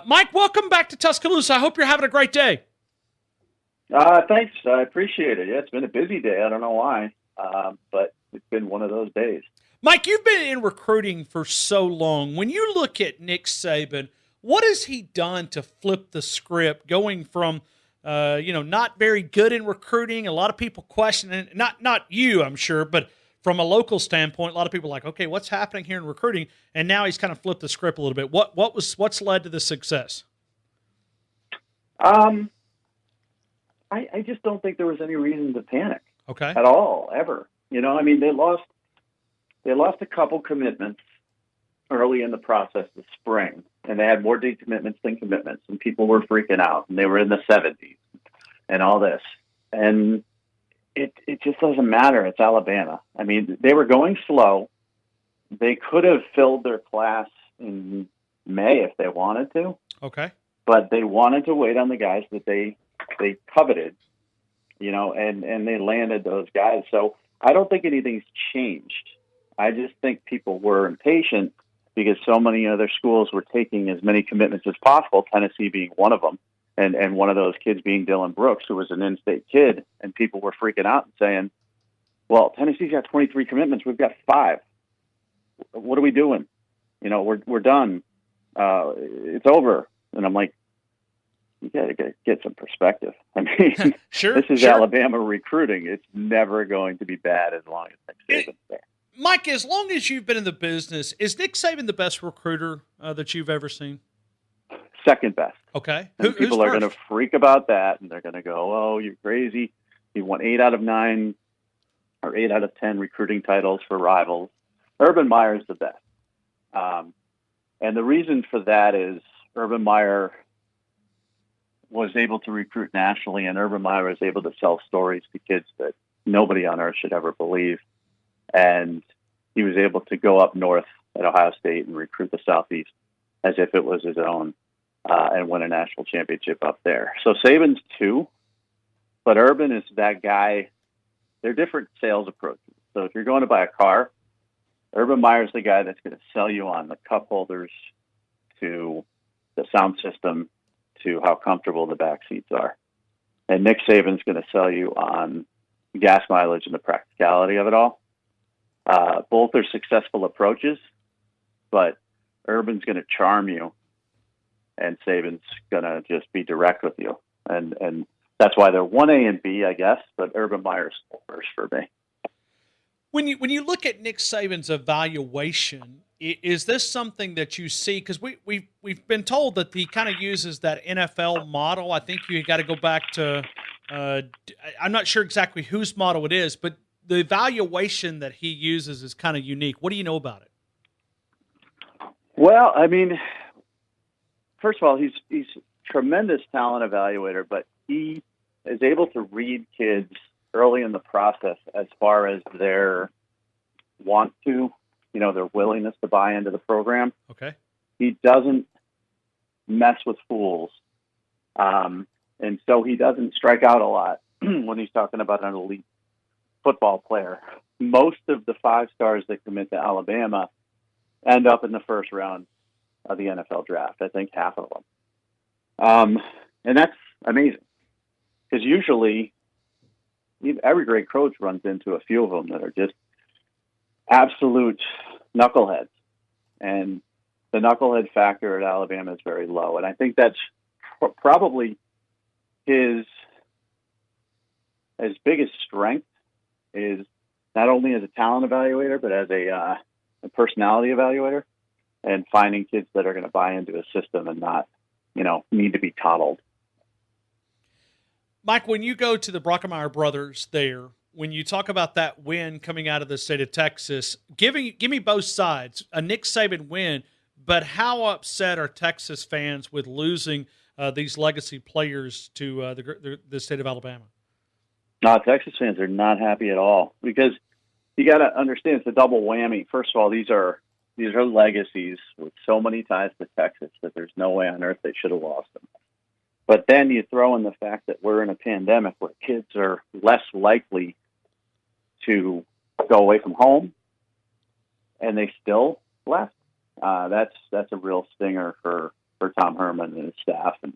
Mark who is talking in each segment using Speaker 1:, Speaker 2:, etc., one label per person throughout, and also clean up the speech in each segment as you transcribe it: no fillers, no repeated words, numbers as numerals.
Speaker 1: Mike, welcome back to Tuscaloosa. I hope you're having a great day.
Speaker 2: Thanks. I appreciate it. Yeah, it's been a busy day. I don't know why, but it's been one of those days.
Speaker 1: Mike, you've been in recruiting for so long. When you look at Nick Saban, what has he done to flip the script, going from not very good in recruiting, a lot of people questioning, not you, I'm sure, but from a local standpoint, a lot of people are like, okay, what's happening here in recruiting? And now he's kind of flipped the script a little bit. What's led to the success?
Speaker 2: I just don't think there was any reason to panic.
Speaker 1: Okay.
Speaker 2: At all, ever. I mean, they lost a couple commitments early in the process this spring, and they had more decommitments than commitments, and people were freaking out, and they were in the 70s and all this. And it just doesn't matter. It's Alabama. I mean, they were going slow. They could have filled their class in May if they wanted to.
Speaker 1: Okay.
Speaker 2: But they wanted to wait on the guys that they coveted, and they landed those guys. So I don't think anything's changed. I just think people were impatient because so many other schools were taking as many commitments as possible, Tennessee being one of them, and one of those kids being Dylan Brooks, who was an in-state kid, and people were freaking out and saying, well, Tennessee's got 23 commitments. We've got 5. What are we doing? We're done. It's over. And I'm like, you got to get some perspective. I mean,
Speaker 1: sure,
Speaker 2: this is Alabama recruiting. It's never going to be bad as long as Nick Saban's there.
Speaker 1: Mike, as long as you've been in the business, is Nick Saban the best recruiter that you've ever seen?
Speaker 2: Second best.
Speaker 1: Okay.
Speaker 2: And people are going to freak about that, and they're going to go, oh, you're crazy. He won 8 out of 9 or 8 out of 10 recruiting titles for rivals. Urban Meyer is the best. And the reason for that is Urban Meyer was able to recruit nationally, and Urban Meyer was able to sell stories to kids that nobody on earth should ever believe. And he was able to go up north at Ohio State and recruit the Southeast as if it was his own, and win a national championship up there. So Saban's 2, but Urban is that guy. They're different sales approaches. So if you're going to buy a car, Urban Meyer's the guy that's going to sell you on the cup holders, to the sound system, to how comfortable the back seats are. And Nick Saban's going to sell you on gas mileage and the practicality of it all. Both are successful approaches, but Urban's going to charm you, and Saban's going to just be direct with you. And that's why they're 1A and B, I guess, but Urban Meyer's first for me.
Speaker 1: When you look at Nick Saban's evaluation, is this something that you see? Because we've been told that he kind of uses that NFL model. I think you got to go back to I'm not sure exactly whose model it is, but the evaluation that he uses is kind of unique. What do you know about it?
Speaker 2: Well, I mean, first of all, he's a tremendous talent evaluator, but he is able to read kids early in the process as far as their want to, their willingness to buy into the program.
Speaker 1: Okay.
Speaker 2: He doesn't mess with fools. And so he doesn't strike out a lot when he's talking about an elite football player. Most of the 5 stars that commit to Alabama end up in the first round of the NFL draft. I think half of them. And that's amazing, because usually every great coach runs into a few of them that are just absolute knuckleheads. And the knucklehead factor at Alabama is very low. And I think that's probably his biggest strength, is not only as a talent evaluator, but as a personality evaluator, and finding kids that are going to buy into a system and not, need to be coddled.
Speaker 1: Mike, when you go to the Brockemeyer brothers there, when you talk about that win coming out of the state of Texas, give me both sides. A Nick Saban win, but how upset are Texas fans with losing these legacy players to the state of Alabama?
Speaker 2: No, Texas fans are not happy at all, because you got to understand it's a double whammy. First of all, these are legacies with so many ties to Texas that there's no way on earth they should have lost them. But then you throw in the fact that we're in a pandemic where kids are less likely to go away from home, and they still left. That's a real stinger for for Tom Herman and his staff. And,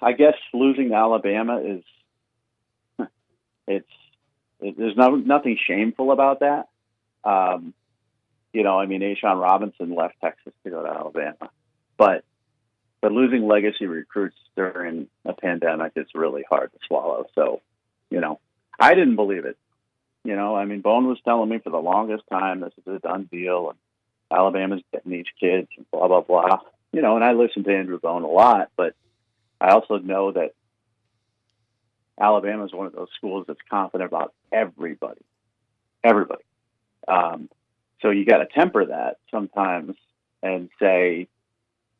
Speaker 2: I guess losing to Alabama there's nothing shameful about that. Ashawn Robinson left Texas to go to Alabama, but losing legacy recruits during a pandemic is really hard to swallow. So, I didn't believe it. Bone was telling me for the longest time, this is a done deal and Alabama's getting these kids and blah, blah, blah. And I listen to Andrew Bone a lot, but I also know that Alabama is one of those schools that's confident about everybody. So you got to temper that sometimes and say,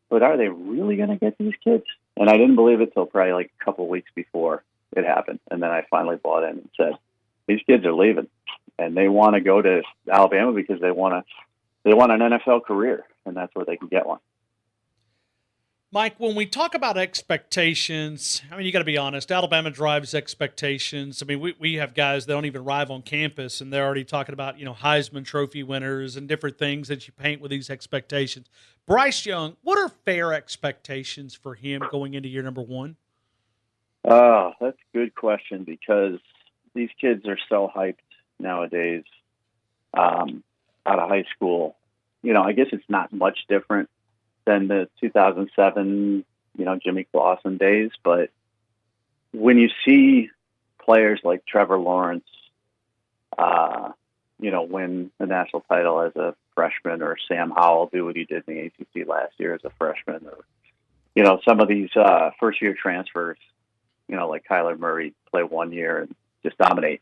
Speaker 2: but are they really going to get these kids? And I didn't believe it till probably like a couple of weeks before it happened. And then I finally bought in and said, these kids are leaving and they want to go to Alabama because they want an NFL career, and that's where they can get one.
Speaker 1: Mike, when we talk about expectations, you got to be honest. Alabama drives expectations. We have guys that don't even arrive on campus, and they're already talking about, Heisman Trophy winners and different things that you paint with these expectations. Bryce Young, what are fair expectations for him going into year number one?
Speaker 2: Oh, that's a good question because these kids are so hyped nowadays out of high school. I guess it's not much different than the 2007, Jimmy Clausen days. But when you see players like Trevor Lawrence, win the national title as a freshman, or Sam Howell do what he did in the ACC last year as a freshman, or, some of these first-year transfers, like Kyler Murray play 1 year and just dominate.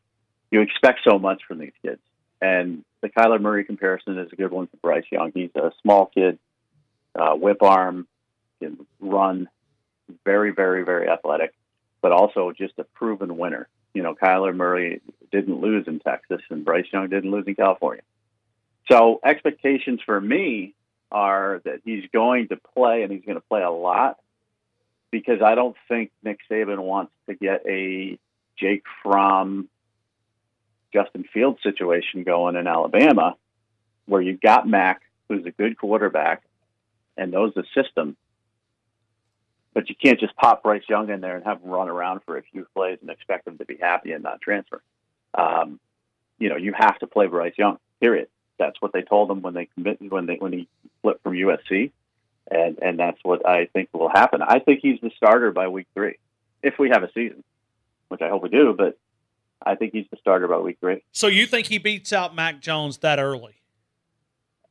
Speaker 2: You expect so much from these kids. And the Kyler Murray comparison is a good one for Bryce Young. He's a small kid, whip arm, can run, very, very, very athletic, but also just a proven winner. Kyler Murray didn't lose in Texas, and Bryce Young didn't lose in California. So expectations for me are that he's going to play, and he's going to play a lot, because I don't think Nick Saban wants to get a Jake Fromm, Justin Fields situation going in Alabama, where you've got Mac, who's a good quarterback and knows the system, but you can't just pop Bryce Young in there and have him run around for a few plays and expect him to be happy and not transfer. You have to play Bryce Young, period. That's what they told him when he flipped from USC, and that's what I think will happen. I think he's the starter by week 3, if we have a season, which I hope we do, but I think he's the starter by week 3.
Speaker 1: So you think he beats out Mac Jones that early?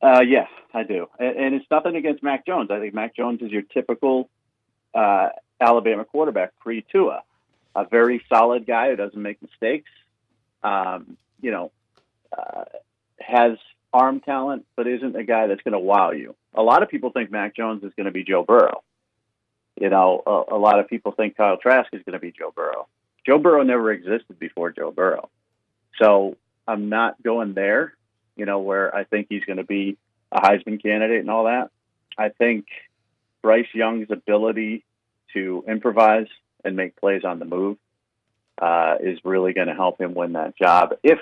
Speaker 2: Yeah, I do. And it's nothing against Mac Jones. I think Mac Jones is your typical Alabama quarterback pre-Tua, a very solid guy who doesn't make mistakes, has arm talent, but isn't a guy that's going to wow you. A lot of people think Mac Jones is going to be Joe Burrow. A lot of people think Kyle Trask is going to be Joe Burrow. Joe Burrow never existed before Joe Burrow. So I'm not going there, where I think he's going to be a Heisman candidate and all that. I think Bryce Young's ability to improvise and make plays on the move is really going to help him win that job. If,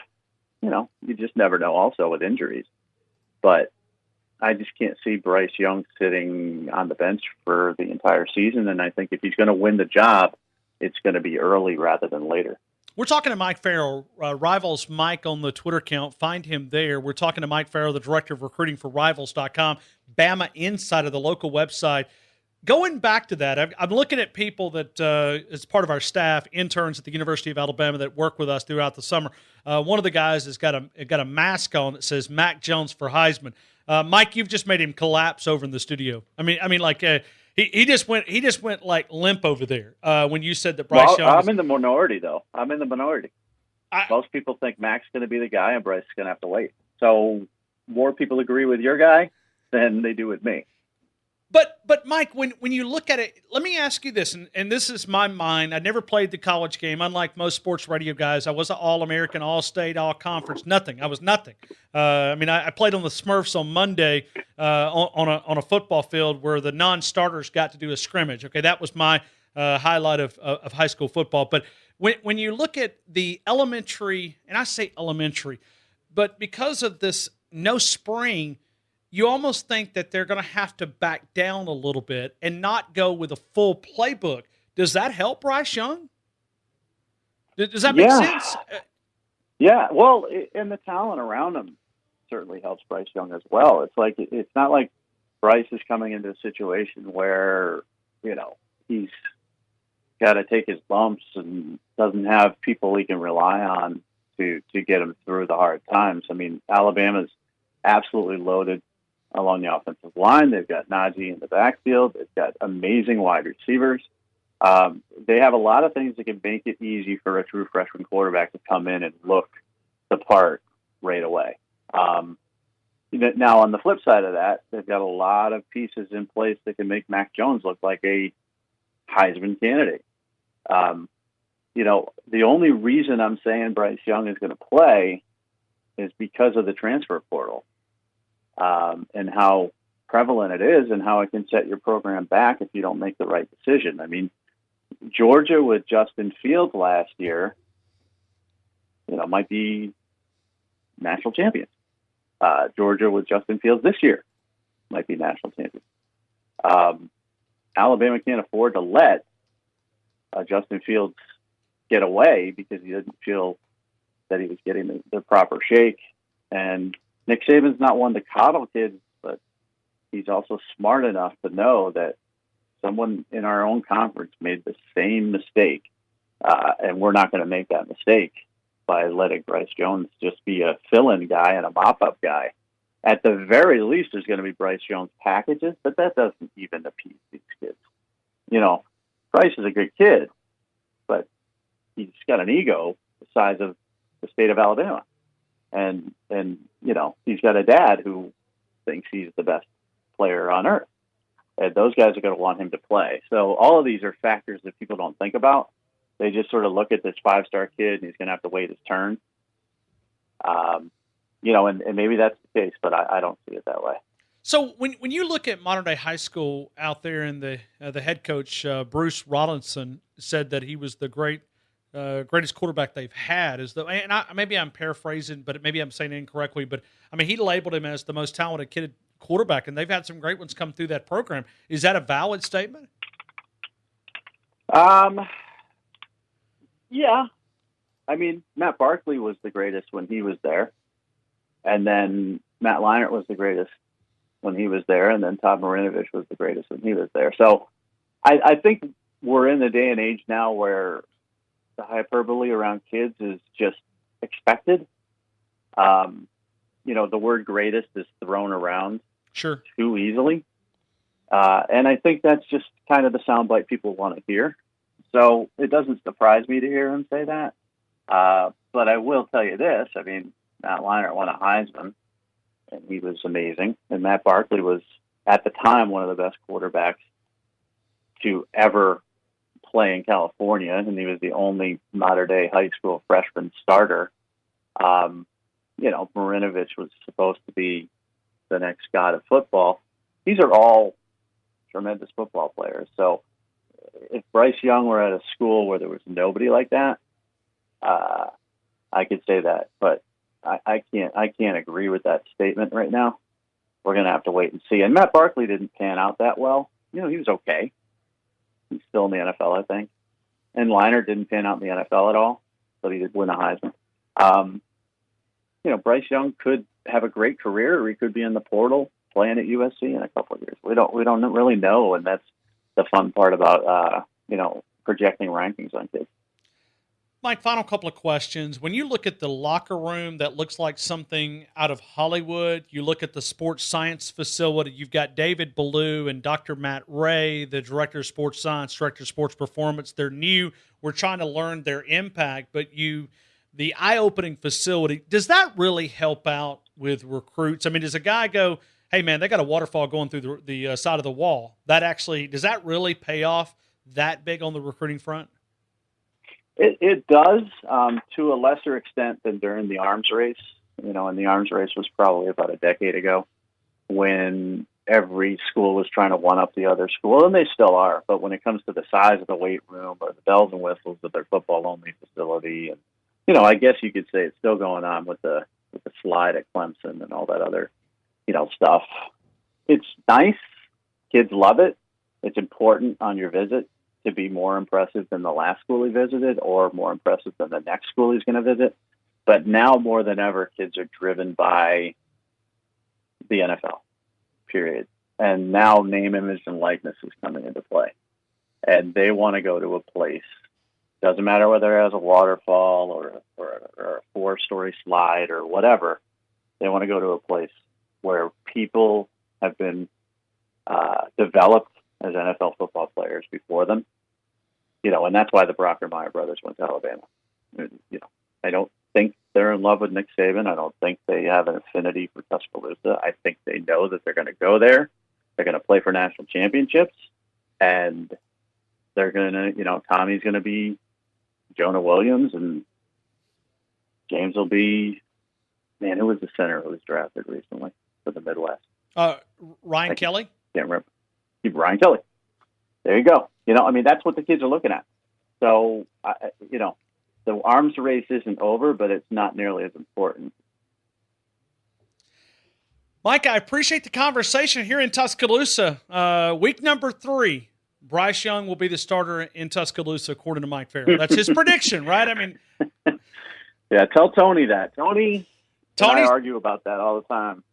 Speaker 2: you just never know also with injuries. But I just can't see Bryce Young sitting on the bench for the entire season. And I think if he's going to win the job, it's going to be early rather than later.
Speaker 1: We're talking to Mike Farrell, Rivals Mike on the Twitter account. Find him there. We're talking to Mike Farrell, the director of recruiting for Rivals.com, Bama Insider, the local website. Going back to that, I'm looking at people that, as part of our staff, interns at the University of Alabama that work with us throughout the summer. One of the guys has got a mask on that says Mac Jones for Heisman. Mike, you've just made him collapse over in the studio. He just went like limp over there when you said that Bryce Young.
Speaker 2: I'm in the minority, though. I'm in the minority. Most people think Mac's going to be the guy, and Bryce is going to have to wait. So more people agree with your guy than they do with me.
Speaker 1: But Mike, when you look at it, let me ask you this, and this is my mind. I never played the college game, unlike most sports radio guys. I was an All-American, All-State, All-Conference, nothing. I was nothing. I played on the Smurfs on Monday on a football field where the non-starters got to do a scrimmage. Okay, that was my highlight of high school football. But when you look at the elementary, and I say elementary, but because of this no spring, you almost think that they're going to have to back down a little bit and not go with a full playbook. Does that help Bryce Young? Does that make
Speaker 2: Yeah,
Speaker 1: sense?
Speaker 2: yeah. Well, and the talent around him certainly helps Bryce Young as well. It's like it's not like Bryce is coming into a situation where he's got to take his bumps and doesn't have people he can rely on to get him through the hard times. I mean, Alabama's absolutely loaded along the offensive line. They've got Najee in the backfield. They've got amazing wide receivers. They have a lot of things that can make it easy for a true freshman quarterback to come in and look the part right away. Now, on the flip side of that, they've got a lot of pieces in place that can make Mac Jones look like a Heisman candidate. The only reason I'm saying Bryce Young is going to play is because of the transfer portal and how prevalent it is and how it can set your program back if you don't make the right decision. I mean, Georgia with Justin Fields last year, might be national champions. Georgia with Justin Fields this year might be national champions. Alabama can't afford to let Justin Fields get away because he didn't feel that he was getting the proper shake. And Nick Saban's not one to coddle kids, but he's also smart enough to know that someone in our own conference made the same mistake, and we're not going to make that mistake by letting Bryce Jones just be a fill-in guy and a mop-up guy. At the very least, there's going to be Bryce Jones packages, but that doesn't even appease these kids. Bryce is a good kid, but he's got an ego the size of the state of Alabama. And he's got a dad who thinks he's the best player on earth. And those guys are going to want him to play. So all of these are factors that people don't think about. They just sort of look at this 5-star kid and he's going to have to wait his turn. And maybe that's the case, but I don't see it that way.
Speaker 1: So when you look at modern day high school out there, and the head coach Bruce Rollinson said that he was the greatest quarterback they've had, maybe I'm paraphrasing, but maybe I'm saying it incorrectly. But I mean, he labeled him as the most talented kid quarterback, and they've had some great ones come through that program. Is that a valid statement?
Speaker 2: Yeah. I mean, Matt Barkley was the greatest when he was there, and then Matt Leinart was the greatest when he was there, and then Todd Marinovich was the greatest when he was there. So I think we're in the day and age now where the hyperbole around kids is just expected. The word greatest is thrown around too easily. And I think that's just kind of the soundbite people want to hear. So it doesn't surprise me to hear him say that. But I will tell you this. I mean, Matt Leinart won a Heisman, and he was amazing. And Matt Barkley was, at the time, one of the best quarterbacks to ever play in California, and he was the only modern-day high school freshman starter. Marinovich was supposed to be the next god of football. These are all tremendous football players. So if Bryce Young were at a school where there was nobody like that, I could say that. But I can't agree with that statement right now. We're going to have to wait and see. And Matt Barkley didn't pan out that well. He was okay. He's still in the NFL, I think. And Leinart didn't pan out in the NFL at all, but he did win a Heisman. Bryce Young could have a great career, or he could be in the portal playing at USC in a couple of years. We don't really know, and that's the fun part about projecting rankings on kids.
Speaker 1: Mike, final couple of questions. When you look at the locker room that looks like something out of Hollywood, you look at the sports science facility, you've got David Ballou and Dr. Matt Ray, the director of sports science, director of sports performance. They're new. We're trying to learn their impact, but the eye-opening facility, does that really help out with recruits? I mean, does a guy go, hey, man, they got a waterfall going through the side of the wall? Does that really pay off that big on the recruiting front?
Speaker 2: It does, to a lesser extent than during the arms race. And the arms race was probably about a decade ago when every school was trying to one-up the other school, and they still are. But when it comes to the size of the weight room or the bells and whistles of their football-only facility, and I guess you could say it's still going on with the slide at Clemson and all that other stuff. It's nice. Kids love it. It's important on your visit to be more impressive than the last school he visited or more impressive than the next school he's going to visit. But now more than ever, kids are driven by the NFL, period. And now name, image, and likeness is coming into play. And they want to go to a place. Doesn't matter whether it has a waterfall or a 4-story slide or whatever. They want to go to a place where people have been developed as NFL football players before them. And that's why the Meyer brothers went to Alabama. I don't think they're in love with Nick Saban. I don't think they have an affinity for Tuscaloosa. I think they know that they're going to go there. They're going to play for national championships, and they're going to, Tommy's going to be Jonah Williams, and James will be, who was the center who was drafted recently for the Midwest?
Speaker 1: Ryan Kelly?
Speaker 2: Can't remember. Ryan Kelly. There you go. That's what the kids are looking at. So, the arms race isn't over, but it's not nearly as important.
Speaker 1: Mike, I appreciate the conversation here in Tuscaloosa. Week number 3, Bryce Young will be the starter in Tuscaloosa, according to Mike Farrell. That's his prediction, right?
Speaker 2: Yeah, tell Tony that. Tony and I argue about that all the time.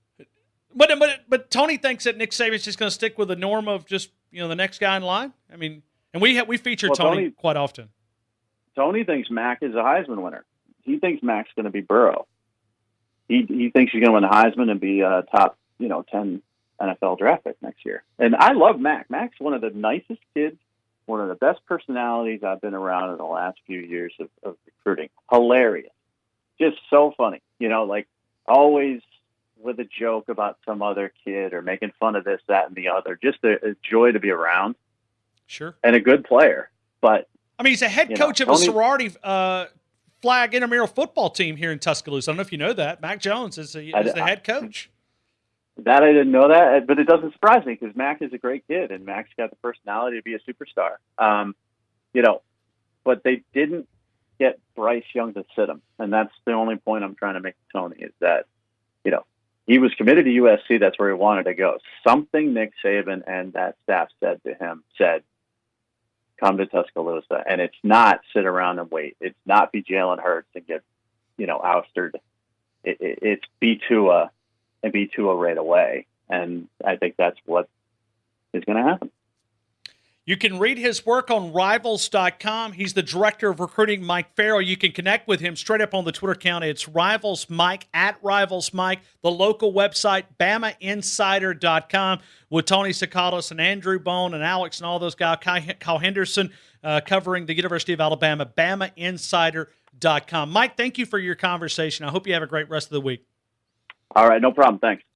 Speaker 1: But Tony thinks that Nick Saban's just going to stick with the norm of just the next guy in line. And we feature Tony quite often.
Speaker 2: Tony thinks Mac is a Heisman winner. He thinks Mac's going to be Burrow. He thinks he's going to win the Heisman and be a top 10 NFL draft pick next year. And I love Mac. Mac's one of the nicest kids, one of the best personalities I've been around in the last few years of recruiting. Hilarious, just so funny. Always with a joke about some other kid or making fun of this, that, and the other. Just a joy to be around.
Speaker 1: Sure. And
Speaker 2: a good player. But
Speaker 1: he's a head coach of a sorority flag intramural football team here in Tuscaloosa. I don't know if you know that. Mac Jones is the head coach.
Speaker 2: That I didn't know that, but it doesn't surprise me because Mac is a great kid and Mac's got the personality to be a superstar. But they didn't get Bryce Young to sit him. And that's the only point I'm trying to make to Tony is that, he was committed to USC. That's where he wanted to go. Something Nick Saban and that staff said to him come to Tuscaloosa. And it's not sit around and wait. It's not be Jalen Hurts and get, ousted. It's be Tua and be Tua right away. And I think that's what is going to happen.
Speaker 1: You can read his work on Rivals.com. He's the director of recruiting, Mike Farrell. You can connect with him straight up on the Twitter account. It's Rivals Mike, @RivalsMike. The local website, BamaInsider.com, with Tony Sakalis and Andrew Bone and Alex and all those guys, Kyle Henderson, covering the University of Alabama, BamaInsider.com. Mike, thank you for your conversation. I hope you have a great rest of the week.
Speaker 2: All right, no problem. Thanks.